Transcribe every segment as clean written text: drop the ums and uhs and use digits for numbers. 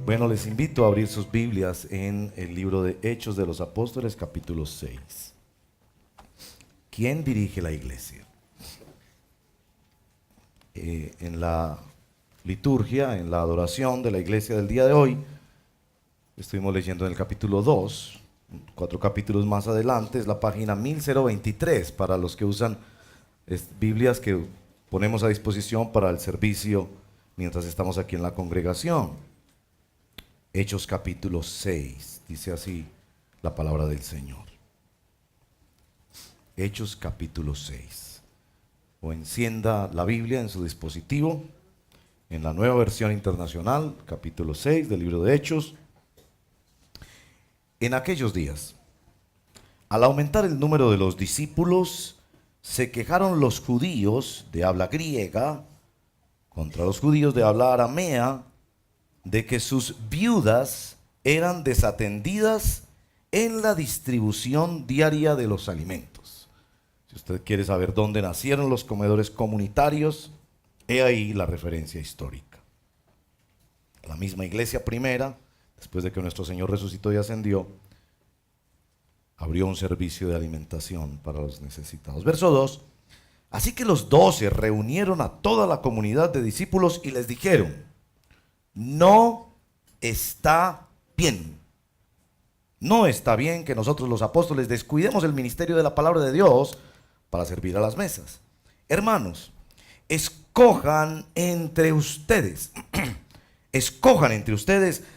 Bueno, les invito a abrir sus Biblias en el libro de Hechos de los Apóstoles, capítulo 6. ¿Quién dirige la iglesia? En la liturgia, en la adoración de la iglesia del día de hoy, estuvimos leyendo en el capítulo 2, 4 capítulos más adelante, es la página 1023 para los que usan Biblias que ponemos a disposición para el servicio mientras estamos aquí en la congregación. Hechos capítulo 6, dice así la palabra del Señor. Hechos capítulo 6. O encienda la Biblia en su dispositivo, en la Nueva Versión Internacional, capítulo 6 del libro de Hechos. En aquellos días, al aumentar el número de los discípulos, se quejaron los judíos de habla griega contra los judíos de habla aramea, de que sus viudas eran desatendidas en la distribución diaria de los alimentos. Si usted quiere saber dónde nacieron los comedores comunitarios, he ahí la referencia histórica. La misma iglesia primera, después de que nuestro Señor resucitó y ascendió, abrió un servicio de alimentación para los necesitados. Verso 2. Así que los 12 reunieron a toda la comunidad de discípulos y les dijeron: no está bien. No está bien que nosotros los apóstoles descuidemos el ministerio de la palabra de Dios para servir a las mesas. Hermanos, escojan entre ustedes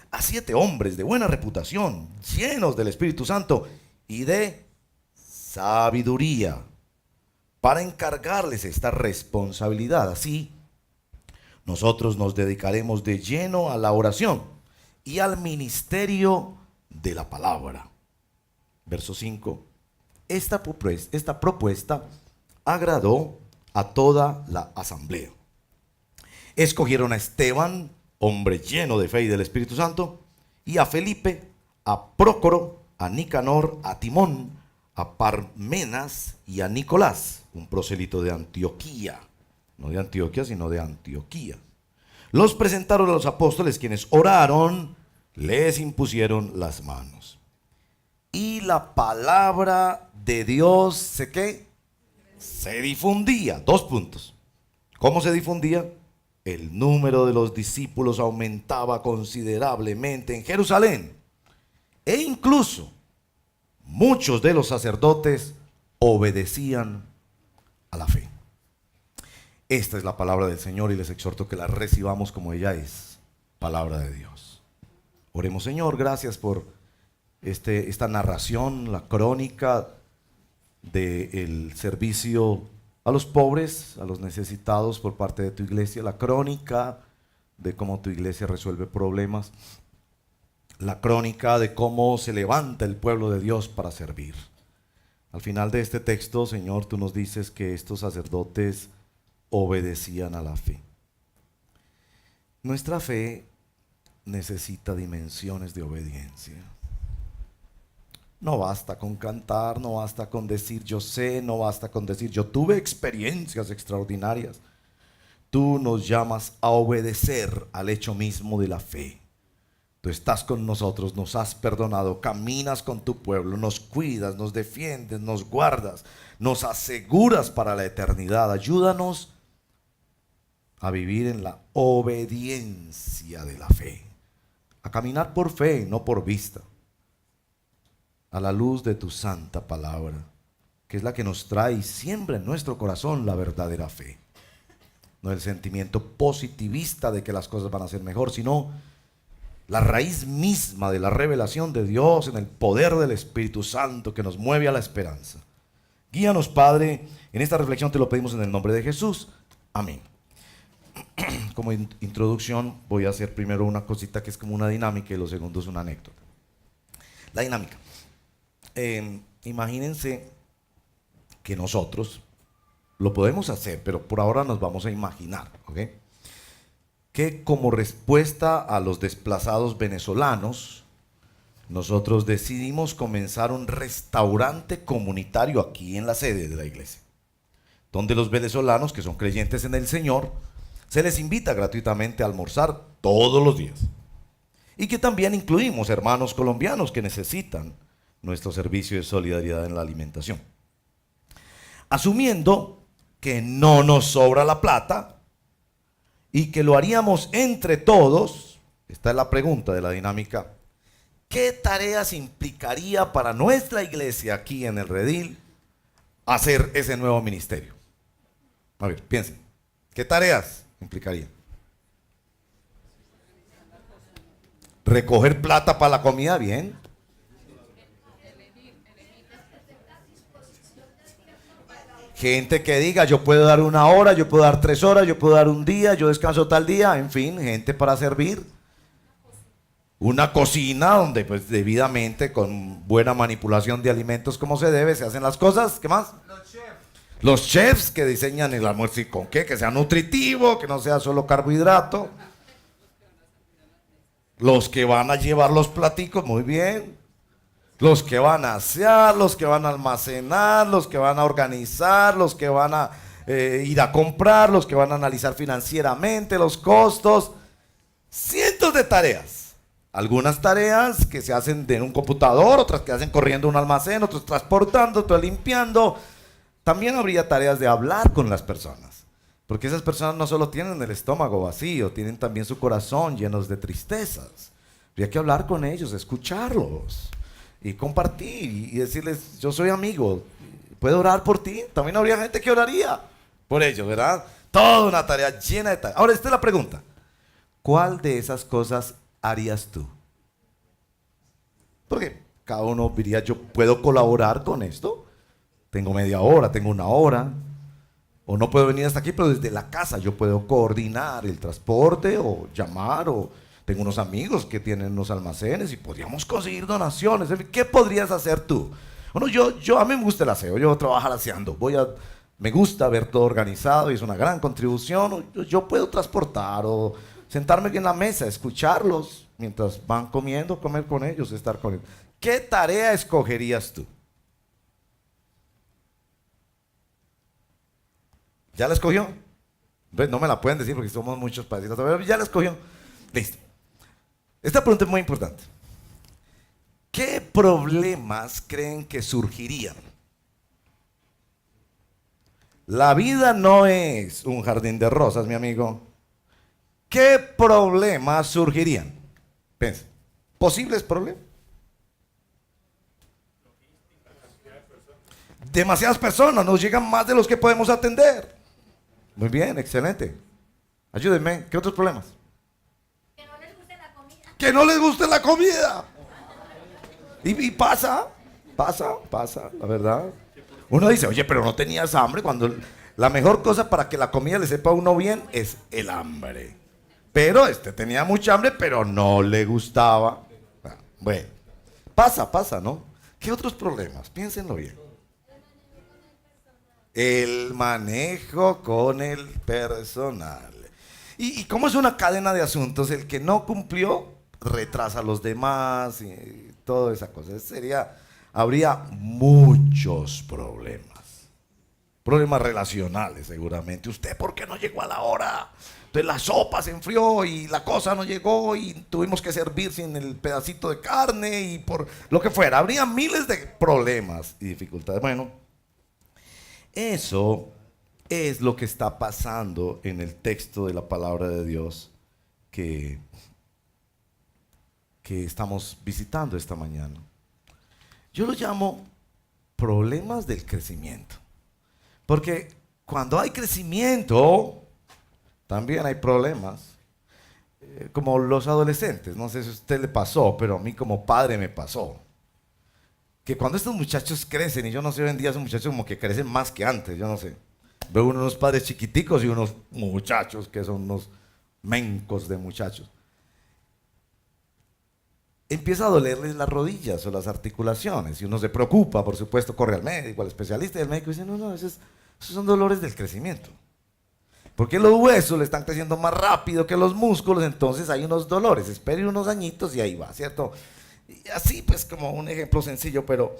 a 7 hombres de buena reputación, llenos del Espíritu Santo y de sabiduría, para encargarles esta responsabilidad. Así, nosotros nos dedicaremos de lleno a la oración y al ministerio de la palabra. Verso 5. Esta propuesta agradó a toda la asamblea. Escogieron a Esteban, hombre lleno de fe y del Espíritu Santo, y a Felipe, a Prócoro, a Nicanor, a Timón, a Parmenas y a Nicolás, un prosélito de Antioquía. No de Antioquía, sino de Antioquía. Los presentaron a los apóstoles, quienes oraron, les impusieron las manos. Y la palabra de Dios se difundía. 2 puntos. ¿Cómo se difundía? El número de los discípulos aumentaba considerablemente en Jerusalén. E incluso muchos de los sacerdotes obedecían a la fe. Esta es la palabra del Señor y les exhorto que la recibamos como ella es, palabra de Dios. Oremos. Señor, gracias por esta narración, la crónica del servicio a los pobres, a los necesitados por parte de tu iglesia, la crónica de cómo tu iglesia resuelve problemas, la crónica de cómo se levanta el pueblo de Dios para servir. Al final de este texto, Señor, tú nos dices que estos sacerdotes obedecían a la fe. Nuestra fe necesita dimensiones de obediencia. No basta con cantar, no basta con decir yo sé, no basta con decir yo tuve experiencias extraordinarias. Tú nos llamas a obedecer al hecho mismo de la fe. Tú estás con nosotros, nos has perdonado, caminas con tu pueblo, nos cuidas, nos defiendes, nos guardas, nos aseguras para la eternidad. Ayúdanos a vivir en la obediencia de la fe, a caminar por fe, no por vista, a la luz de tu santa palabra, que es la que nos trae y siembra en nuestro corazón la verdadera fe. No el sentimiento positivista de que las cosas van a ser mejor, sino la raíz misma de la revelación de Dios en el poder del Espíritu Santo que nos mueve a la esperanza. Guíanos, Padre, en esta reflexión te lo pedimos en el nombre de Jesús. Amén. Como introducción voy a hacer primero una cosita que es como una dinámica y lo segundo es una anécdota. La dinámica. Imagínense que nosotros lo podemos hacer, pero por ahora nos vamos a imaginar, ¿ok? Que como respuesta a los desplazados venezolanos, nosotros decidimos comenzar un restaurante comunitario aquí en la sede de la iglesia, donde los venezolanos que son creyentes en el Señor, se les invita gratuitamente a almorzar todos los días. y que también incluimos hermanos colombianos que necesitan nuestro servicio de solidaridad en la alimentación. Asumiendo que no nos sobra la plata y que lo haríamos entre todos, esta es la pregunta de la dinámica: ¿qué tareas implicaría para nuestra iglesia aquí en el Redil hacer ese nuevo ministerio? A ver, piensen, ¿qué tareas implicaría? Recoger plata para la comida, bien. Gente que diga, yo puedo dar 1 hora, yo puedo dar 3 horas, yo puedo dar un día, yo descanso tal día, en fin, gente para servir. Una cocina donde pues debidamente, con buena manipulación de alimentos como se debe, se hacen las cosas. ¿Qué más? Los chefs que diseñan el almuerzo, ¿y con qué? Que sea nutritivo, que no sea solo carbohidrato. Los que van a llevar los platicos, muy bien. Los que van a asear, los que van a almacenar, los que van a organizar, los que van a ir a comprar, los que van a analizar financieramente los costos. Cientos de tareas. Algunas tareas que se hacen en un computador, otras que hacen corriendo un almacén, otras transportando, otras limpiando. También habría tareas de hablar con las personas, porque esas personas no solo tienen el estómago vacío, tienen también su corazón llenos de tristezas. Habría que hablar con ellos, escucharlos y compartir y decirles, yo soy amigo, ¿puedo orar por ti? También habría gente que oraría por ellos, ¿verdad? Toda una tarea llena de tareas. Ahora, esta es la pregunta: ¿cuál de esas cosas harías tú? Porque cada uno diría, yo puedo colaborar con esto. Tengo media hora, tengo 1 hora, o no puedo venir hasta aquí, pero desde la casa yo puedo coordinar el transporte o llamar, o tengo unos amigos que tienen unos almacenes y podríamos conseguir donaciones. ¿Qué podrías hacer tú? Bueno, a mí me gusta el aseo, yo trabajar aseando, me gusta ver todo organizado y es una gran contribución. Yo puedo transportar o sentarme en la mesa, escucharlos mientras van comiendo, comer con ellos, estar con ellos. ¿Qué tarea escogerías tú? ¿Ya la escogió? No me la pueden decir porque somos muchos padres, pero ya la escogió. Listo. Esta pregunta es muy importante. ¿Qué problemas creen que surgirían? La vida no es un jardín de rosas, mi amigo. ¿Qué problemas surgirían? Piensa. ¿Posibles problemas? Demasiadas personas, nos llegan más de los que podemos atender. Muy bien, excelente. Ayúdenme, ¿qué otros problemas? Que no les guste la comida. Que no les guste la comida. Y pasa, la verdad. Uno dice, oye, pero no tenías hambre, cuando la mejor cosa para que la comida le sepa a uno bien es el hambre. Pero tenía mucha hambre, pero no le gustaba. Bueno, pasa, ¿no? ¿Qué otros problemas? Piénsenlo bien. El manejo con el personal. Y como es una cadena de asuntos, el que no cumplió retrasa a los demás y toda esa cosa. Habría muchos problemas. Problemas relacionales seguramente. ¿Usted por qué no llegó a la hora? Entonces la sopa se enfrió y la cosa no llegó y tuvimos que servir sin el pedacito de carne y por lo que fuera. Habría miles de problemas y dificultades. Bueno, eso es lo que está pasando en el texto de la palabra de Dios que estamos visitando esta mañana. Yo lo llamo problemas del crecimiento. Porque cuando hay crecimiento, también hay problemas. Como los adolescentes, no sé si a usted le pasó, pero a mí como padre me pasó. Que cuando estos muchachos crecen, y yo no sé, hoy en día esos muchachos como que crecen más que antes, yo no sé. Veo unos padres chiquiticos y unos muchachos que son unos mencos de muchachos. Empieza a dolerles las rodillas o las articulaciones y uno se preocupa, por supuesto, corre al médico, al especialista, y el médico dice, no, esos son dolores del crecimiento. Porque los huesos le están creciendo más rápido que los músculos, entonces hay unos dolores, espere unos añitos y ahí va, ¿cierto? Y así pues como un ejemplo sencillo, pero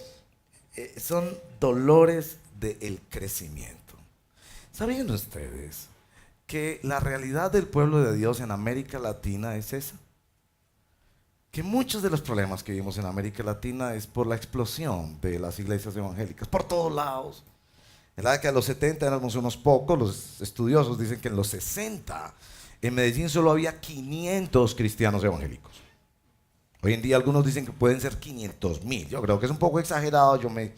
son dolores del crecimiento. ¿Sabían ustedes que la realidad del pueblo de Dios en América Latina es esa? que muchos de los problemas que vivimos en América Latina es por la explosión de las iglesias evangélicas, por todos lados. En la década de los 70 éramos unos pocos, los estudiosos dicen que en los 60 en Medellín solo había 500 cristianos evangélicos. Hoy en día algunos dicen que pueden ser 500,000. Yo creo que es un poco exagerado, yo me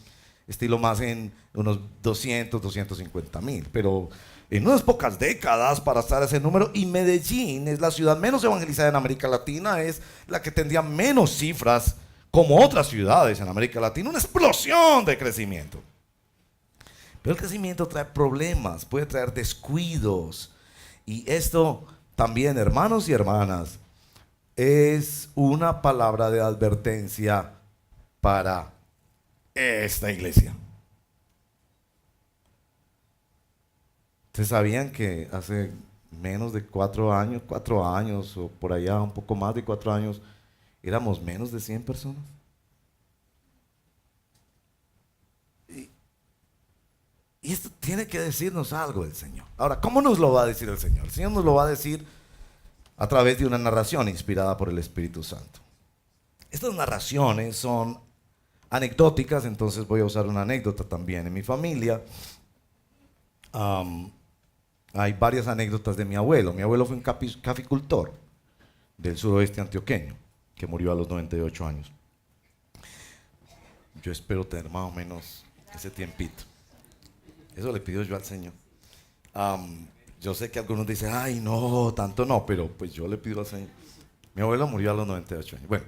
estilo más en unos 200, 250,000. Pero en unas pocas décadas para estar ese número, y Medellín es la ciudad menos evangelizada en América Latina, es la que tendría menos cifras como otras ciudades en América Latina, una explosión de crecimiento. Pero el crecimiento trae problemas, puede traer descuidos. Y esto también, hermanos y hermanas, es una palabra de advertencia para esta iglesia. ¿Ustedes sabían que hace menos de 4 años o por allá, un poco más de 4 años, éramos menos de 100 personas? Y esto tiene que decirnos algo el Señor. Ahora, ¿cómo nos lo va a decir el Señor? El Señor nos lo va a decir a través de una narración inspirada por el Espíritu Santo. Estas narraciones son anecdóticas, entonces voy a usar una anécdota también. En mi familia hay varias anécdotas de mi abuelo. Mi abuelo fue un caficultor del suroeste antioqueño, que murió a los 98 años. Yo espero tener más o menos ese tiempito. Eso le pido yo al Señor. Yo sé que algunos dicen, ay, no, tanto no, pero pues yo le pido al Señor. Mi abuelo murió a los 98 años. Bueno,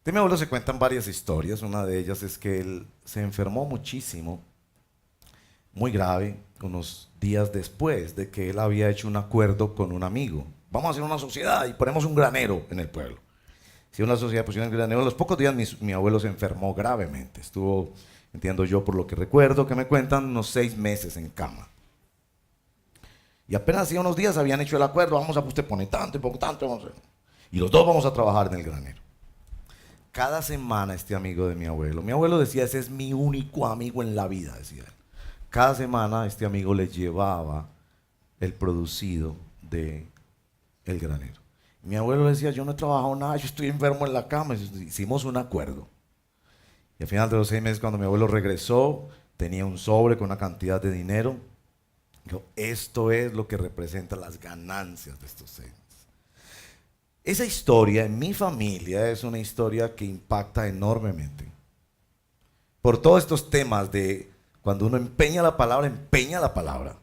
de mi abuelo se cuentan varias historias. Una de ellas es que él se enfermó muchísimo, muy grave, unos días después de que él había hecho un acuerdo con un amigo. Vamos a hacer una sociedad y ponemos un granero en el pueblo. Si una sociedad pusiera un granero, a los pocos días mi abuelo se enfermó gravemente. Estuvo, entiendo yo por lo que recuerdo que me cuentan, unos 6 meses en cama. Y apenas hacía unos días habían hecho el acuerdo, vamos a usted pone tanto y poco tanto, y los dos vamos a trabajar en el granero. Cada semana este amigo de mi abuelo decía, ese es mi único amigo en la vida, decía él. Cada semana este amigo le llevaba el producido del granero. Mi abuelo decía, yo no he trabajado nada, yo estoy enfermo en la cama. Hicimos un acuerdo. Y al final de los 6 meses, cuando mi abuelo regresó, tenía un sobre con una cantidad de dinero. Dijo, esto es lo que representa las ganancias de estos 6 meses. Esa historia en mi familia es una historia que impacta enormemente. Por todos estos temas de cuando uno empeña la palabra.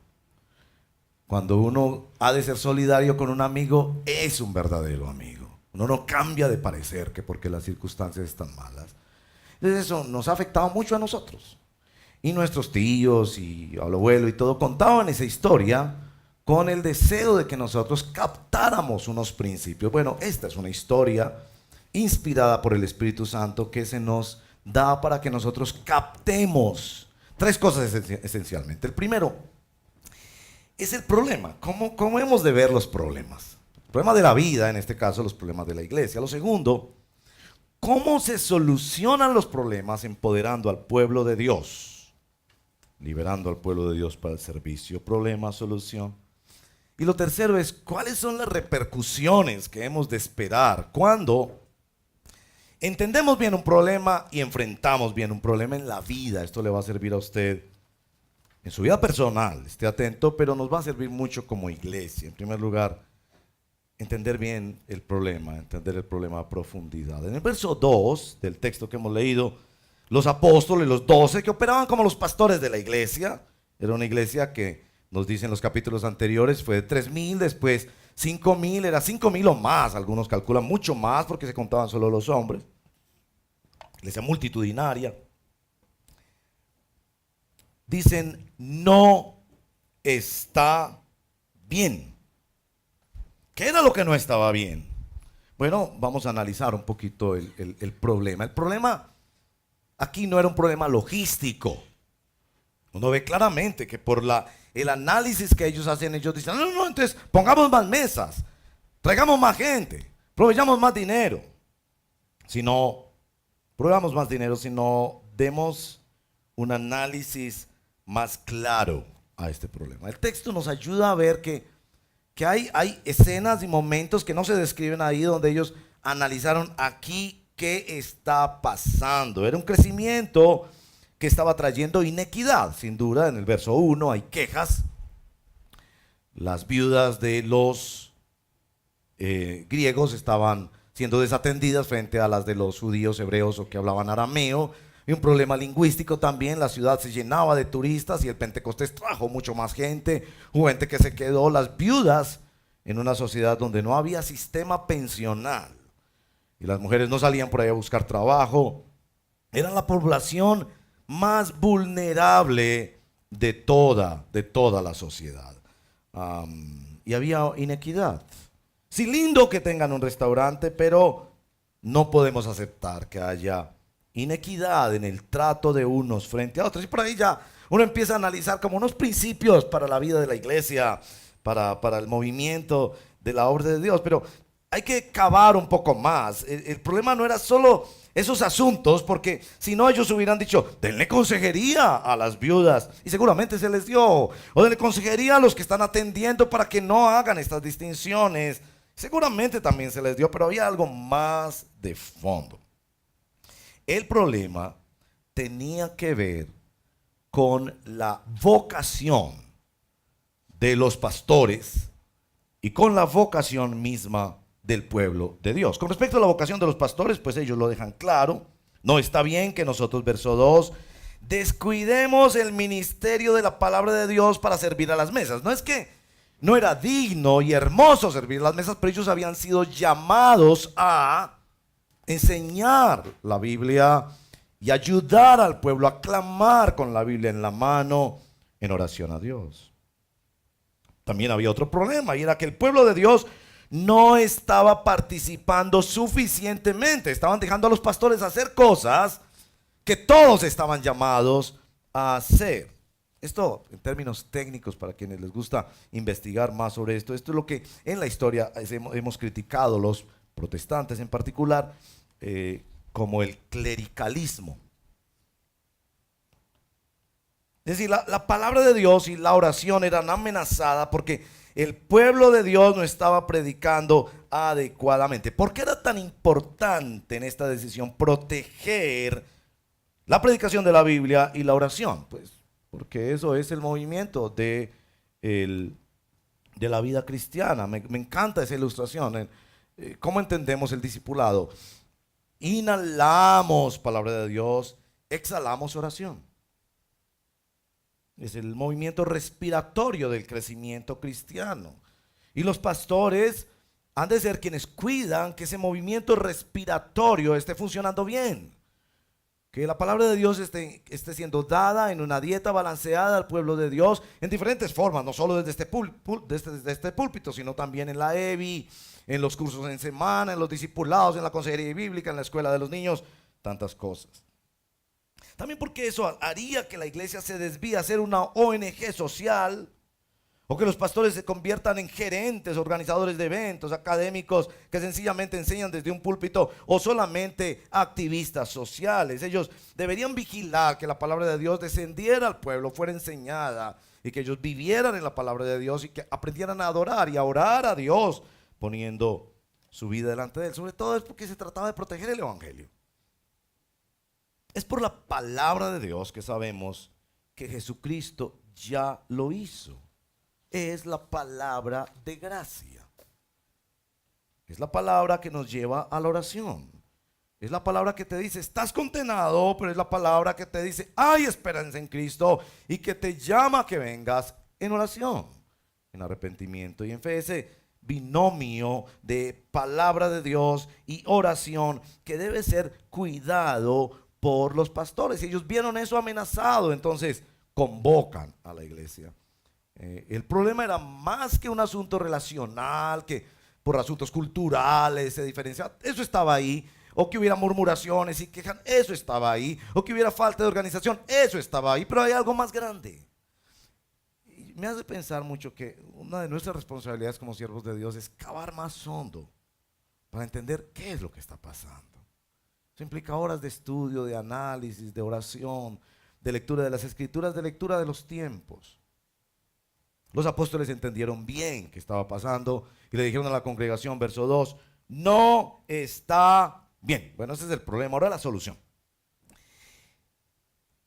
Cuando uno ha de ser solidario con un amigo, es un verdadero amigo. Uno no cambia de parecer que porque las circunstancias están malas. Entonces eso nos ha afectado mucho a nosotros. Y nuestros tíos y al abuelo y todo contaban esa historia con el deseo de que nosotros captáramos unos principios. Bueno, esta es una historia inspirada por el Espíritu Santo que se nos da para que nosotros captemos 3 cosas esencialmente. El primero es el problema. ¿Cómo hemos de ver los problemas? El problema de la vida, en este caso los problemas de la iglesia. Lo segundo, ¿cómo se solucionan los problemas empoderando al pueblo de Dios? Liberando al pueblo de Dios para el servicio. Problema, solución. Y lo tercero es, ¿cuáles son las repercusiones que hemos de esperar cuando entendemos bien un problema y enfrentamos bien un problema en la vida? Esto le va a servir a usted en su vida personal, esté atento, pero nos va a servir mucho como iglesia. En primer lugar, entender bien el problema, entender el problema a profundidad. En el verso 2 del texto que hemos leído, los apóstoles, los 12, que operaban como los pastores de la iglesia, era una iglesia que nos dicen los capítulos anteriores, fue de 3,000, después 5,000, era 5,000 o más, algunos calculan mucho más porque se contaban solo los hombres. Iglesia multitudinaria. Dicen, no está bien. ¿Qué era lo que no estaba bien? Bueno, vamos a analizar un poquito el problema. El problema aquí no era un problema logístico. Uno ve claramente que por el análisis que ellos hacen, ellos dicen, no, entonces pongamos más mesas, traigamos más gente, proveyamos más dinero. Si no probamos más dinero, si no demos un análisis más claro a este problema. El texto nos ayuda a ver que hay escenas y momentos que no se describen ahí donde ellos analizaron aquí qué está pasando. Era un crecimiento que estaba trayendo inequidad, sin duda. En el verso 1 hay quejas. Las viudas de los griegos estaban siendo desatendidas frente a las de los judíos hebreos o que hablaban arameo. Y un problema lingüístico también. La ciudad se llenaba de turistas y el Pentecostés trajo mucho más gente, hubo gente que se quedó. Las viudas, en una sociedad donde no había sistema pensional y las mujeres no salían por ahí a buscar trabajo, eran la población más vulnerable de toda la sociedad. Y había inequidad. Sí, lindo que tengan un restaurante, pero no podemos aceptar que haya inequidad en el trato de unos frente a otros. Y por ahí ya uno empieza a analizar como unos principios para la vida de la iglesia, para el movimiento de la obra de Dios. Pero hay que cavar un poco más. El problema no era solo esos asuntos, porque si no ellos hubieran dicho, denle consejería a las viudas, y seguramente se les dio, o denle consejería a los que están atendiendo para que no hagan estas distinciones. Seguramente también se les dio, pero había algo más de fondo. El problema tenía que ver con la vocación de los pastores y con la vocación misma del pueblo de Dios. Con respecto a la vocación de los pastores, pues ellos lo dejan claro. No está bien que nosotros, verso 2, descuidemos el ministerio de la palabra de Dios para servir a las mesas. No es que no era digno y hermoso servir a las mesas, pero ellos habían sido llamados a enseñar la Biblia y ayudar al pueblo a clamar con la Biblia en la mano en oración a Dios. También había otro problema, y era que el pueblo de Dios no estaba participando suficientemente. Estaban dejando a los pastores hacer cosas que todos estaban llamados a hacer. Esto, en términos técnicos, para quienes les gusta investigar más sobre esto, esto es lo que en la historia hemos criticado los protestantes en particular, como el clericalismo. Es decir, la palabra de Dios y la oración eran amenazadas porque el pueblo de Dios no estaba predicando adecuadamente. ¿Por qué era tan importante en esta decisión proteger la predicación de la Biblia y la oración? Pues porque eso es el movimiento de la vida cristiana. Me encanta esa ilustración. ¿Cómo entendemos el discipulado? Inhalamos palabra de Dios, exhalamos oración. Es el movimiento respiratorio del crecimiento cristiano. Y los pastores han de ser quienes cuidan que ese movimiento respiratorio esté funcionando bien. Que la palabra de Dios esté siendo dada en una dieta balanceada al pueblo de Dios en diferentes formas, no solo desde este púlpito, sino también en la EBI, en los cursos en semana, en los discipulados, en la consejería bíblica, en la escuela de los niños, tantas cosas. También porque eso haría que la iglesia se desvíe a ser una ONG social, o que los pastores se conviertan en gerentes, organizadores de eventos, académicos que sencillamente enseñan desde un púlpito, o solamente activistas sociales. Ellos deberían vigilar que la palabra de Dios descendiera al pueblo, fuera enseñada, y que ellos vivieran en la palabra de Dios y que aprendieran a adorar y a orar a Dios, poniendo su vida delante de Él. Sobre todo es porque se trataba de proteger el evangelio. Es por la palabra de Dios que sabemos que Jesucristo ya lo hizo. Es la palabra de gracia. Es la palabra que nos lleva a la oración. Es la palabra que te dice, estás condenado, pero es la palabra que te dice, hay esperanza en Cristo, y que te llama a que vengas en oración, en arrepentimiento y en fe. Ese binomio de palabra de Dios y oración que debe ser cuidado por los pastores. Y ellos vieron eso amenazado, entonces convocan a la iglesia. El problema era más que un asunto relacional, que por asuntos culturales se diferencia. Eso estaba ahí. O que hubiera murmuraciones y quejas, eso estaba ahí. O que hubiera falta de organización, eso estaba ahí. Pero hay algo más grande. Y me hace pensar mucho que una de nuestras responsabilidades como siervos de Dios es cavar más hondo para entender qué es lo que está pasando. Eso implica horas de estudio, de análisis, de oración, de lectura de las escrituras, de lectura de los tiempos. Los apóstoles entendieron bien qué estaba pasando y le dijeron a la congregación, verso 2, no está bien. Bueno, ese es el problema. Ahora la solución.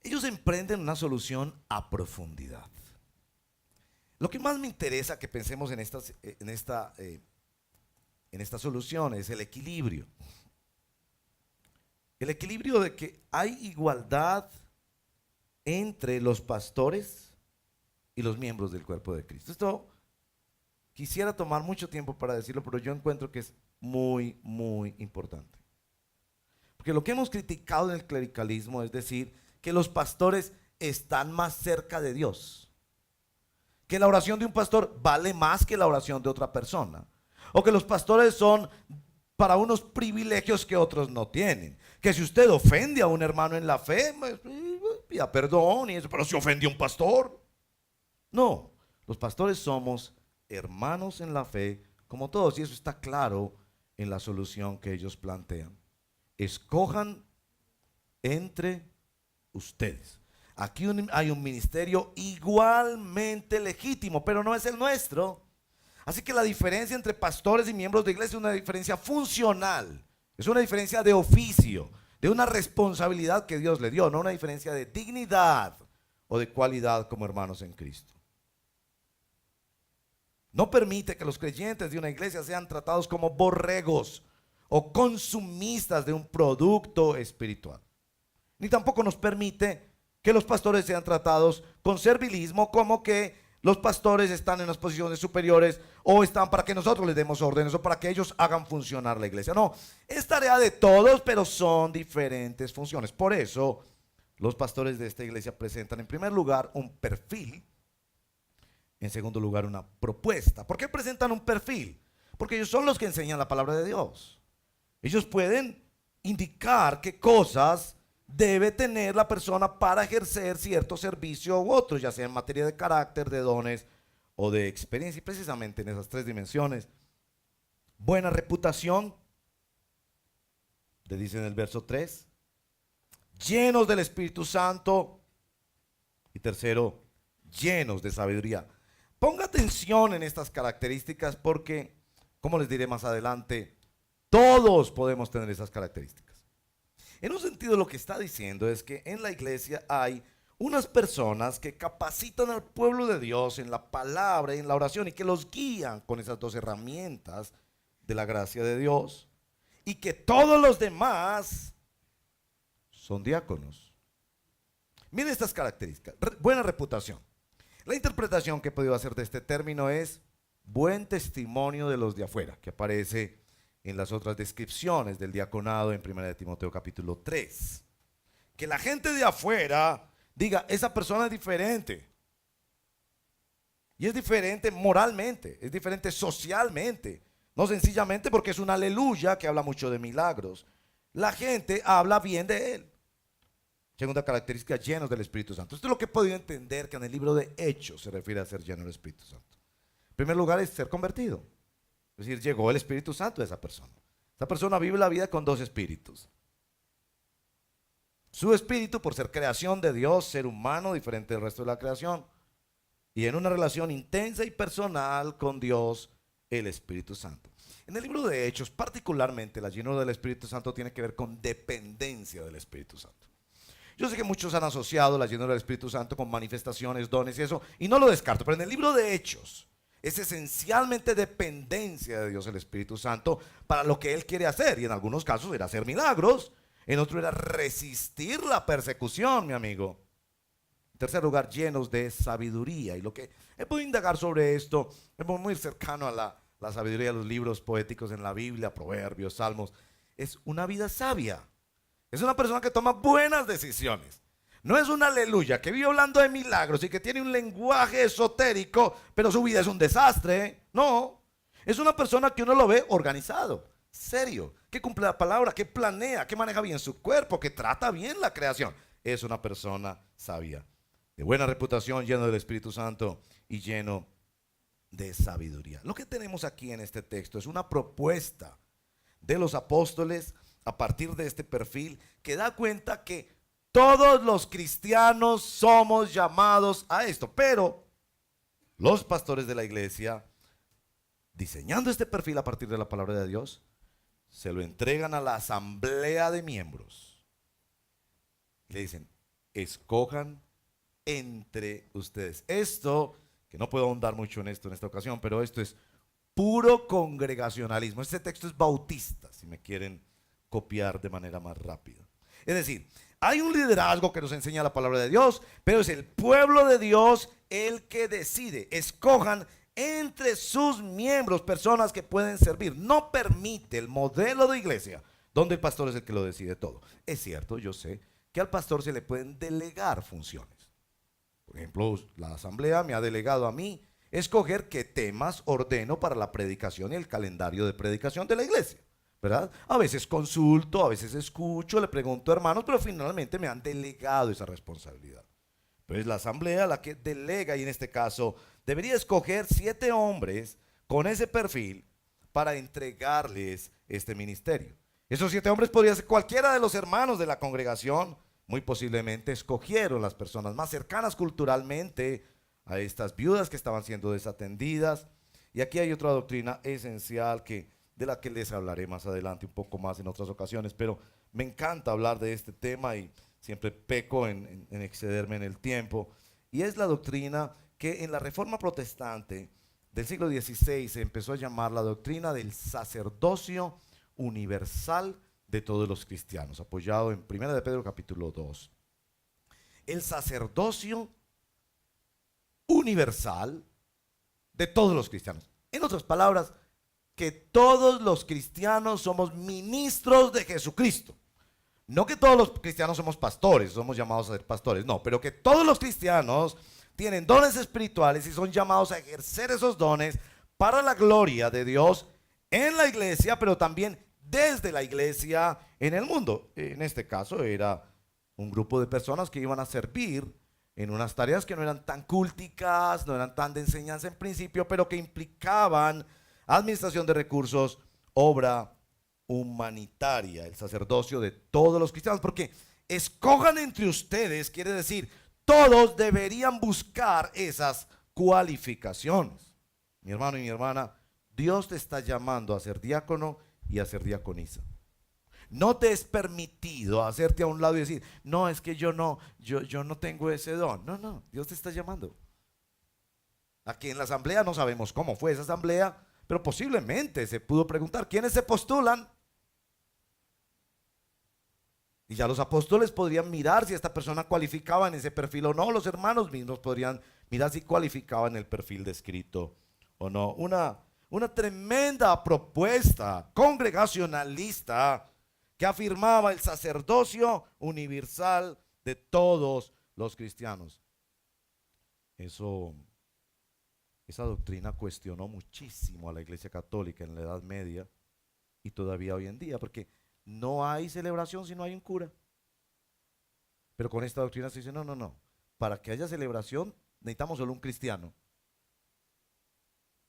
Ellos emprenden una solución a profundidad. Lo que más me interesa que pensemos en esta solución es el equilibrio. El equilibrio de que hay igualdad entre los pastores y los miembros del cuerpo de Cristo. Esto quisiera tomar mucho tiempo para decirlo, pero yo encuentro que es muy, muy importante. Porque lo que hemos criticado en el clericalismo es decir que los pastores están más cerca de Dios, que la oración de un pastor vale más que la oración de otra persona, o que los pastores son para unos privilegios que otros no tienen, que si usted ofende a un hermano en la fe, pida perdón y eso, pero si ofende a un pastor. No, los pastores somos hermanos en la fe como todos, y eso está claro en la solución que ellos plantean. Escojan entre ustedes. Aquí hay un ministerio igualmente legítimo, pero no es el nuestro. Así que la diferencia entre pastores y miembros de iglesia es una diferencia funcional, es una diferencia de oficio, de una responsabilidad que Dios le dio, no una diferencia de dignidad o de cualidad como hermanos en Cristo. No permite que los creyentes de una iglesia sean tratados como borregos o consumistas de un producto espiritual. Ni tampoco nos permite que los pastores sean tratados con servilismo, como que los pastores están en las posiciones superiores o están para que nosotros les demos órdenes o para que ellos hagan funcionar la iglesia. No, es tarea de todos, pero son diferentes funciones. Por eso los pastores de esta iglesia presentan en primer lugar un perfil, en segundo lugar una propuesta. ¿Por qué presentan un perfil? Porque ellos son los que enseñan la palabra de Dios. Ellos pueden indicar qué cosas debe tener la persona para ejercer cierto servicio u otro, ya sea en materia de carácter, de dones o de experiencia. Y precisamente en esas tres dimensiones, buena reputación, le dice en el verso 3, llenos del Espíritu Santo, y tercero, llenos de sabiduría. Ponga atención en estas características porque, como les diré más adelante, todos podemos tener esas características. En un sentido, lo que está diciendo es que en la iglesia hay unas personas que capacitan al pueblo de Dios en la palabra y en la oración y que los guían con esas dos herramientas de la gracia de Dios, y que todos los demás son diáconos. Miren estas características. Buena reputación. La interpretación que he podido hacer de este término es buen testimonio de los de afuera, que aparece en las otras descripciones del diaconado en 1 Timoteo capítulo 3. Que la gente de afuera diga, esa persona es diferente. Y es diferente moralmente, es diferente socialmente. No sencillamente porque es un aleluya que habla mucho de milagros. La gente habla bien de él. Segunda característica, llenos del Espíritu Santo. Esto es lo que he podido entender que en el libro de Hechos se refiere a ser lleno del Espíritu Santo. En primer lugar es ser convertido. Es decir, llegó el Espíritu Santo a esa persona. Esa persona vive la vida con dos espíritus. Su espíritu, por ser creación de Dios, ser humano, diferente del resto de la creación, y en una relación intensa y personal con Dios, el Espíritu Santo. En el libro de Hechos, particularmente, la llenura del Espíritu Santo tiene que ver con dependencia del Espíritu Santo. Yo sé que muchos han asociado la llenura del Espíritu Santo con manifestaciones, dones y eso, y no lo descarto, pero en el libro de Hechos es esencialmente dependencia de Dios el Espíritu Santo para lo que Él quiere hacer, y en algunos casos era hacer milagros, en otro era resistir la persecución, mi amigo. En tercer lugar, llenos de sabiduría, y lo que he podido indagar sobre esto es muy cercano a la sabiduría de los libros poéticos en la Biblia, Proverbios, Salmos. Es una vida sabia. Es una persona que toma buenas decisiones. No es un aleluya que vive hablando de milagros y que tiene un lenguaje esotérico, pero su vida es un desastre. No, es una persona que uno lo ve organizado, serio, que cumple la palabra, que planea, que maneja bien su cuerpo, que trata bien la creación. Es una persona sabia, de buena reputación, lleno del Espíritu Santo y lleno de sabiduría. Lo que tenemos aquí en este texto es una propuesta de los apóstoles a partir de este perfil que da cuenta que todos los cristianos somos llamados a esto, pero los pastores de la iglesia, diseñando este perfil a partir de la palabra de Dios, se lo entregan a la asamblea de miembros. Le dicen, escojan entre ustedes. Esto, que no puedo ahondar mucho en esto en esta ocasión, pero esto es puro congregacionalismo. Este texto es bautista, si me quieren copiar de manera más rápida. Es decir, hay un liderazgo que nos enseña la palabra de Dios, pero es el pueblo de Dios el que decide. Escojan entre sus miembros personas que pueden servir. No permite el modelo de iglesia donde el pastor es el que lo decide todo. Es cierto, yo sé que al pastor se le pueden delegar funciones. Por ejemplo, la asamblea me ha delegado a mí escoger qué temas ordeno para la predicación y el calendario de predicación de la iglesia, ¿verdad? A veces consulto, a veces escucho, le pregunto a hermanos, pero finalmente me han delegado esa responsabilidad. Pero es la asamblea la que delega, y en este caso debería escoger 7 hombres con ese perfil para entregarles este ministerio. Esos 7 hombres podrían ser cualquiera de los hermanos de la congregación. Muy posiblemente escogieron las personas más cercanas culturalmente a estas viudas que estaban siendo desatendidas. Y aquí hay otra doctrina esencial de la que les hablaré más adelante un poco más en otras ocasiones, pero me encanta hablar de este tema y siempre peco en excederme en el tiempo. Y es la doctrina que en la Reforma Protestante del siglo XVI se empezó a llamar la doctrina del sacerdocio universal de todos los cristianos, apoyado en 1 de Pedro capítulo 2. El sacerdocio universal de todos los cristianos. En otras palabras, que todos los cristianos somos ministros de Jesucristo. No que todos los cristianos somos pastores, somos llamados a ser pastores, no, pero que todos los cristianos tienen dones espirituales y son llamados a ejercer esos dones para la gloria de Dios en la iglesia, pero también desde la iglesia en el mundo. En este caso era un grupo de personas que iban a servir en unas tareas que no eran tan cúlticas, no eran tan de enseñanza en principio, pero que implicaban administración de recursos, obra humanitaria, el sacerdocio de todos los cristianos, porque escojan entre ustedes, quiere decir, todos deberían buscar esas cualificaciones. Mi hermano y mi hermana, Dios te está llamando a ser diácono y a ser diaconisa. No te es permitido hacerte a un lado y decir, no, es que yo no tengo ese don. No, no, Dios te está llamando. Aquí en la asamblea no sabemos cómo fue esa asamblea, pero posiblemente se pudo preguntar, ¿quiénes se postulan? Y ya los apóstoles podrían mirar si esta persona cualificaba en ese perfil o no. Los hermanos mismos podrían mirar si cualificaba en el perfil descrito o no. Una tremenda propuesta congregacionalista que afirmaba el sacerdocio universal de todos los cristianos. Esa doctrina cuestionó muchísimo a la Iglesia Católica en la Edad Media y todavía hoy en día, porque no hay celebración si no hay un cura. Pero con esta doctrina se dice, no, para que haya celebración necesitamos solo un cristiano.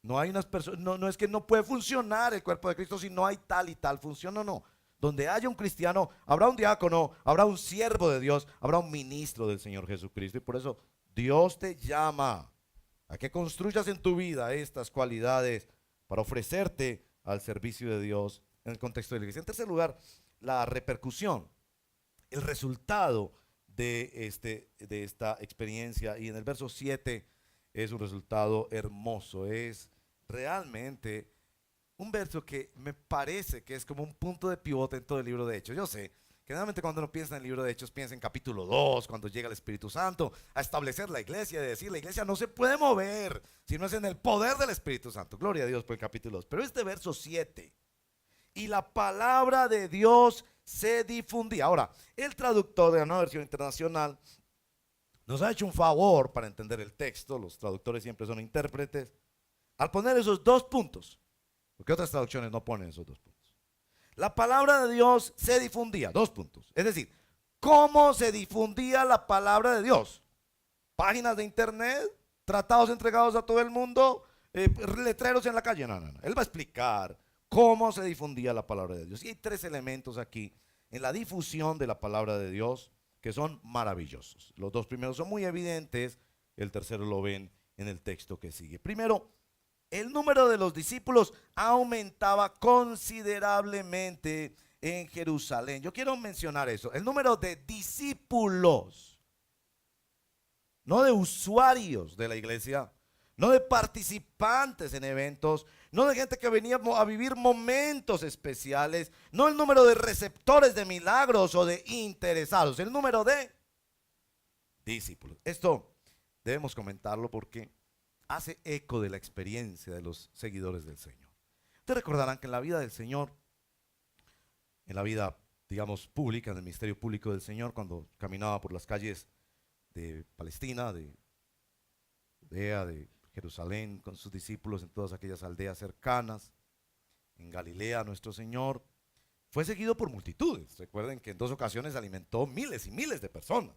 No hay unas personas, no es que no puede funcionar el cuerpo de Cristo si no hay tal y tal función, no. Donde haya un cristiano, habrá un diácono, habrá un siervo de Dios, habrá un ministro del Señor Jesucristo. Y por eso Dios te llama a que construyas en tu vida estas cualidades para ofrecerte al servicio de Dios en el contexto de la iglesia. En tercer lugar, la repercusión, el resultado de esta experiencia. Y en el verso 7 es un resultado hermoso, es realmente un verso que me parece que es como un punto de pivote en todo el libro de Hechos. Yo sé que generalmente cuando uno piensa en el libro de Hechos, piensa en capítulo 2, cuando llega el Espíritu Santo a establecer la iglesia, de decir, la iglesia no se puede mover si no es en el poder del Espíritu Santo. Gloria a Dios por el capítulo 2. Pero este verso 7, y la palabra de Dios se difundía. Ahora, el traductor de la Nueva Versión Internacional nos ha hecho un favor para entender el texto. Los traductores siempre son intérpretes. Al poner esos 2 puntos, porque otras traducciones no ponen esos 2 puntos. La palabra de Dios se difundía, 2 puntos. Es decir, ¿cómo se difundía la palabra de Dios? Páginas de internet, tratados entregados a todo el mundo, letreros en la calle. No. Él va a explicar cómo se difundía la palabra de Dios. Y hay 3 elementos aquí en la difusión de la palabra de Dios que son maravillosos. Los 2 primeros son muy evidentes, el tercero lo ven en el texto que sigue. Primero, el número de los discípulos aumentaba considerablemente en Jerusalén. Yo quiero mencionar eso, el número de discípulos, no de usuarios de la iglesia, no de participantes en eventos, no de gente que venía a vivir momentos especiales, no el número de receptores de milagros o de interesados, el número de discípulos. Esto debemos comentarlo porque hace eco de la experiencia de los seguidores del Señor. Ustedes recordarán que en la vida del Señor, en la vida, digamos, pública, en el ministerio público del Señor, cuando caminaba por las calles de Palestina, de Judea, de Jerusalén, con sus discípulos en todas aquellas aldeas cercanas, en Galilea, nuestro Señor fue seguido por multitudes. Recuerden que en 2 ocasiones alimentó miles y miles de personas.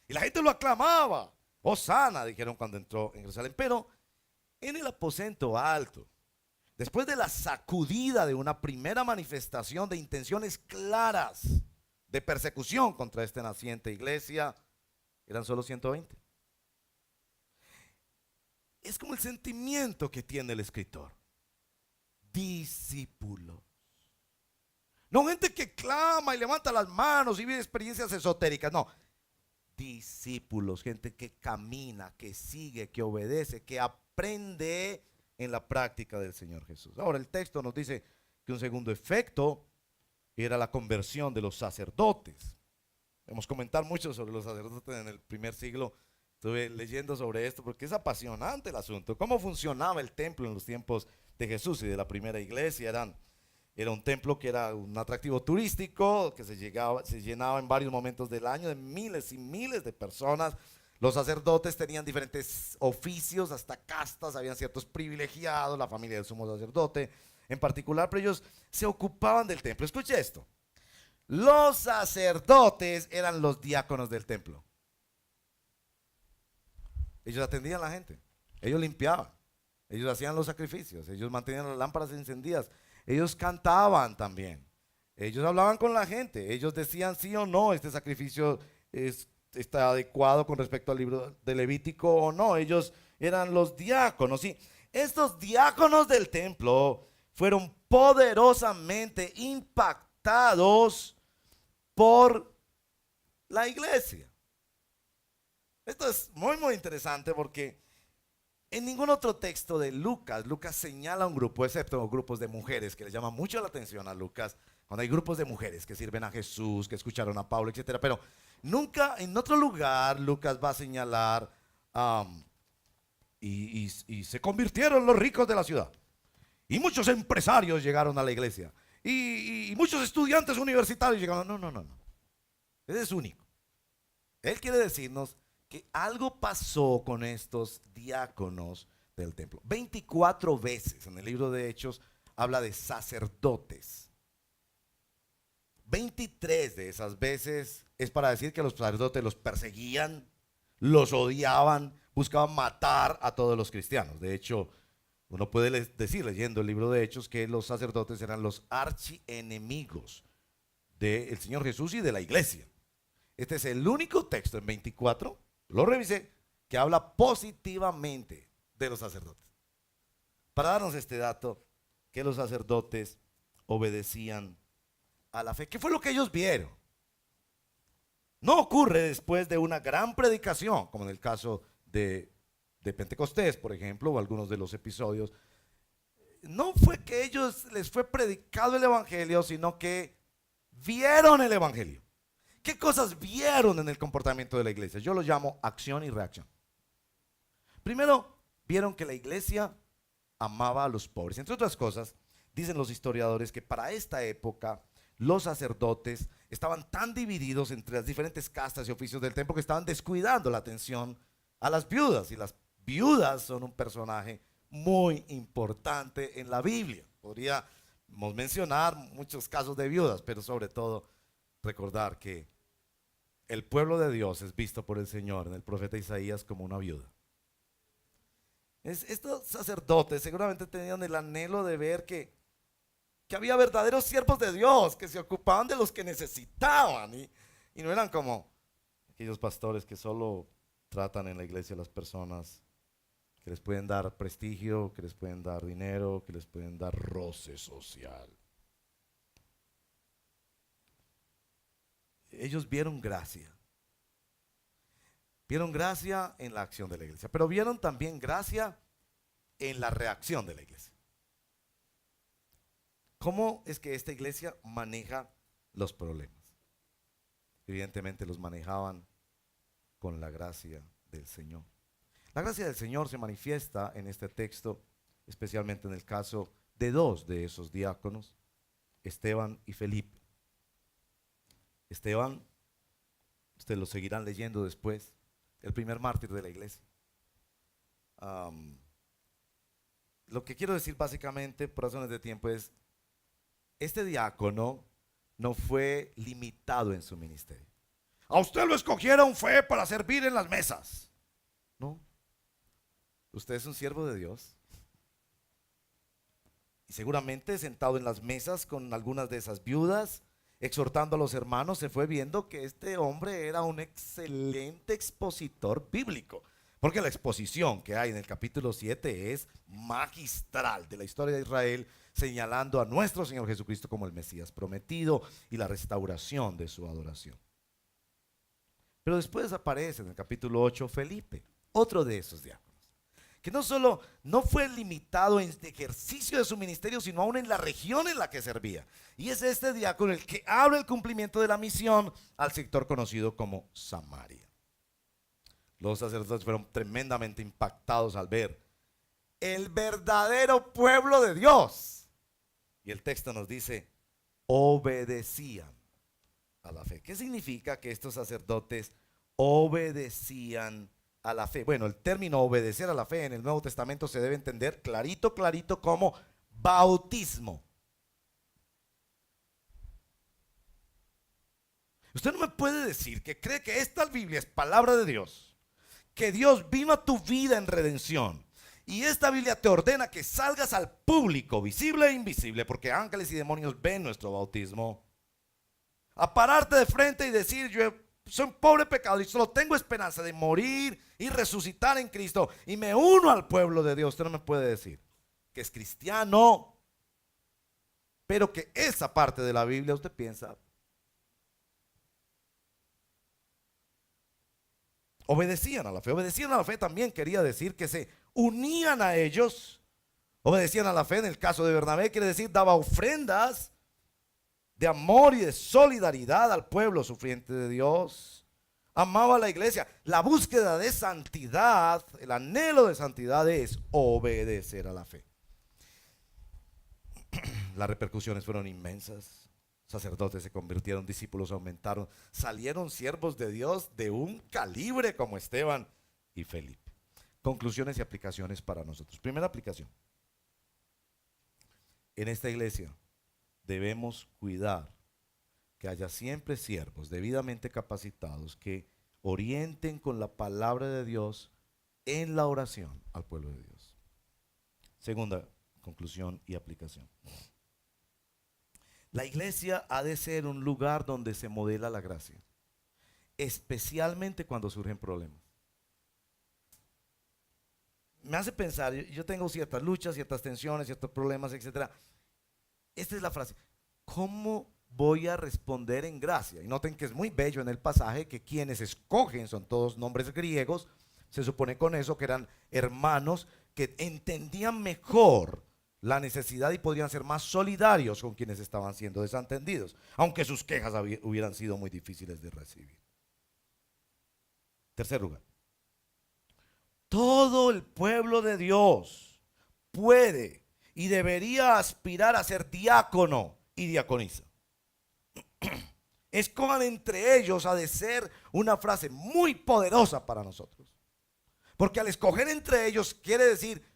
Y la gente lo aclamaba. Hosana, dijeron cuando entró en Jerusalén. Pero en el aposento alto, después de la sacudida de una primera manifestación de intenciones claras de persecución contra esta naciente iglesia, eran solo 120. Es como el sentimiento que tiene el escritor. Discípulos. No gente que clama y levanta las manos y vive experiencias esotéricas, no. Discípulos, gente que camina, que sigue, que obedece, que aprende en la práctica del Señor Jesús. Ahora el texto nos dice que un segundo efecto era la conversión de los sacerdotes. Vamos a comentar mucho sobre los sacerdotes en el primer siglo. Estuve leyendo sobre esto porque es apasionante el asunto. Cómo funcionaba el templo en los tiempos de Jesús y de la primera iglesia. Era un templo que era un atractivo turístico, que se llenaba en varios momentos del año de miles y miles de personas. Los sacerdotes tenían diferentes oficios, hasta castas, habían ciertos privilegiados, la familia del sumo sacerdote en particular, pero ellos se ocupaban del templo. Escuche esto, los sacerdotes eran los diáconos del templo. Ellos atendían a la gente, ellos limpiaban, ellos hacían los sacrificios, ellos mantenían las lámparas encendidas, ellos cantaban también, ellos hablaban con la gente, ellos decían sí o no, este sacrificio está adecuado con respecto al libro de Levítico o no. Ellos eran los diáconos, ¿sí? Estos diáconos del templo fueron poderosamente impactados por la iglesia. Esto es muy muy interesante porque en ningún otro texto de Lucas señala un grupo, excepto grupos de mujeres, que le llama mucho la atención a Lucas, cuando hay grupos de mujeres que sirven a Jesús, que escucharon a Pablo, etcétera. Pero nunca en otro lugar Lucas va a señalar y se convirtieron los ricos de la ciudad. Y muchos empresarios llegaron a la iglesia. Y muchos estudiantes universitarios llegaron. No. Ese es único. Él quiere decirnos que algo pasó con estos diáconos del templo. 24 veces en el libro de Hechos habla de sacerdotes. 23 de esas veces es para decir que los sacerdotes los perseguían, los odiaban, buscaban matar a todos los cristianos. De hecho, uno puede decir, leyendo el libro de Hechos, que los sacerdotes eran los archienemigos del Señor Jesús y de la iglesia. Este es el único texto en 24, lo revisé, que habla positivamente de los sacerdotes. Para darnos este dato, que los sacerdotes obedecían a la fe. ¿Qué fue lo que ellos vieron? No ocurre después de una gran predicación, como en el caso de Pentecostés, por ejemplo, o algunos de los episodios. No fue que ellos les fue predicado el evangelio, sino que vieron el evangelio. ¿Qué cosas vieron en el comportamiento de la iglesia? Yo lo llamo acción y reacción. Primero, vieron que la iglesia amaba a los pobres. Entre otras cosas, dicen los historiadores que para esta época los sacerdotes estaban tan divididos entre las diferentes castas y oficios del templo que estaban descuidando la atención a las viudas. Y las viudas son un personaje muy importante en la Biblia. Podríamos mencionar muchos casos de viudas, pero sobre todo recordar que el pueblo de Dios es visto por el Señor en el profeta Isaías como una viuda. Estos sacerdotes seguramente tenían el anhelo de ver que había verdaderos siervos de Dios que se ocupaban de los que necesitaban y no eran como aquellos pastores que solo tratan en la iglesia a las personas que les pueden dar prestigio, que les pueden dar dinero, que les pueden dar roce social. Ellos vieron gracia. Vieron gracia en la acción de la iglesia, pero vieron también gracia en la reacción de la iglesia. ¿Cómo es que esta iglesia maneja los problemas? Evidentemente los manejaban con la gracia del Señor. La gracia del Señor se manifiesta en este texto, especialmente en el caso de dos de esos diáconos, Esteban y Felipe. Esteban, ustedes lo seguirán leyendo después, el primer mártir de la iglesia. Lo que quiero decir básicamente, por razones de tiempo, es: este diácono no fue limitado en su ministerio. A usted lo escogieron fue para servir en las mesas. No. Usted es un siervo de Dios. Y seguramente sentado en las mesas con algunas de esas viudas, exhortando a los hermanos, se fue viendo que este hombre era un excelente expositor bíblico. Porque la exposición que hay en el capítulo 7 es magistral de la historia de Israel, señalando a nuestro Señor Jesucristo como el Mesías prometido y la restauración de su adoración. Pero después aparece en el capítulo 8 Felipe, otro de esos diáconos, que no solo no fue limitado en el ejercicio de su ministerio, sino aún en la región en la que servía. Y es este diácono el que abre el cumplimiento de la misión al sector conocido como Samaria. Los sacerdotes fueron tremendamente impactados al ver el verdadero pueblo de Dios. Y el texto nos dice, obedecían a la fe. ¿Qué significa que estos sacerdotes obedecían a la fe? Bueno, el término obedecer a la fe en el Nuevo Testamento se debe entender clarito, clarito como bautismo. Usted no me puede decir que cree que esta Biblia es palabra de Dios, que Dios vino a tu vida en redención, y esta Biblia te ordena que salgas al público, visible e invisible, porque ángeles y demonios ven nuestro bautismo, a pararte de frente y decir: yo soy un pobre pecador y solo tengo esperanza de morir y resucitar en Cristo y me uno al pueblo de Dios. Usted no me puede decir que es cristiano, pero que esa parte de la Biblia usted piensa. Obedecían a la fe. Obedecían a la fe también quería decir que se unían a ellos. Obedecían a la fe en el caso de Bernabé quiere decir daba ofrendas de amor y de solidaridad al pueblo sufriente de Dios. Amaba a la iglesia. La búsqueda de santidad, el anhelo de santidad es obedecer a la fe. Las repercusiones fueron inmensas. Sacerdotes se convirtieron, discípulos aumentaron, salieron siervos de Dios de un calibre como Esteban y Felipe. Conclusiones y aplicaciones para nosotros. Primera aplicación: en esta iglesia debemos cuidar que haya siempre siervos debidamente capacitados que orienten con la palabra de Dios en la oración al pueblo de Dios. Segunda conclusión y aplicación: la iglesia ha de ser un lugar donde se modela la gracia, especialmente cuando surgen problemas. Me hace pensar, yo tengo ciertas luchas, ciertas tensiones, ciertos problemas, etc. Esta es la frase: ¿cómo voy a responder en gracia? Y noten que es muy bello en el pasaje que quienes escogen son todos nombres griegos. Se supone con eso que eran hermanos que entendían mejor la necesidad y podrían ser más solidarios con quienes estaban siendo desatendidos, aunque sus quejas hubieran sido muy difíciles de recibir. Tercer lugar: todo el pueblo de Dios puede y debería aspirar a ser diácono y diaconisa. Escojan entre ellos ha de ser una frase muy poderosa para nosotros, porque al escoger entre ellos quiere decir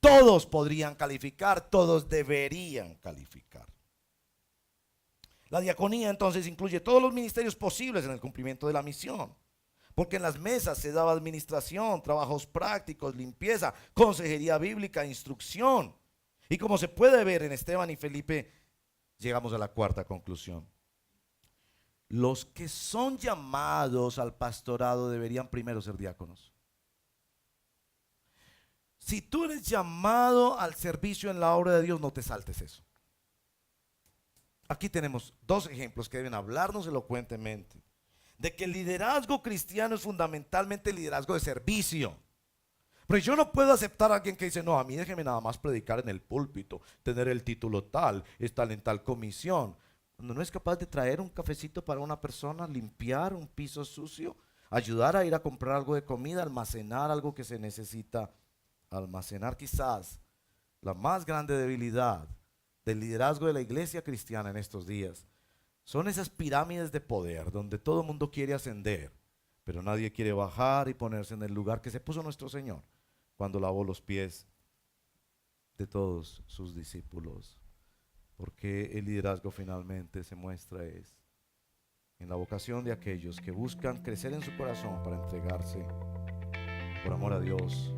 todos podrían calificar, todos deberían calificar. La diaconía entonces incluye todos los ministerios posibles en el cumplimiento de la misión, porque en las mesas se daba administración, trabajos prácticos, limpieza, consejería bíblica, instrucción. Y como se puede ver en Esteban y Felipe, llegamos a la cuarta conclusión: los que son llamados al pastorado deberían primero ser diáconos. Si tú eres llamado al servicio en la obra de Dios, no te saltes eso. Aquí tenemos dos ejemplos que deben hablarnos elocuentemente de que el liderazgo cristiano es fundamentalmente el liderazgo de servicio. Pero yo no puedo aceptar a alguien que dice, no, a mí déjeme nada más predicar en el púlpito, tener el título tal, estar en tal comisión. Cuando no es capaz de traer un cafecito para una persona, limpiar un piso sucio, ayudar a ir a comprar algo de comida, almacenar algo que se necesita almacenar. Quizás la más grande debilidad del liderazgo de la iglesia cristiana en estos días son esas pirámides de poder donde todo el mundo quiere ascender, pero nadie quiere bajar y ponerse en el lugar que se puso nuestro Señor cuando lavó los pies de todos sus discípulos. Porque el liderazgo finalmente se muestra es en la vocación de aquellos que buscan crecer en su corazón para entregarse por amor a Dios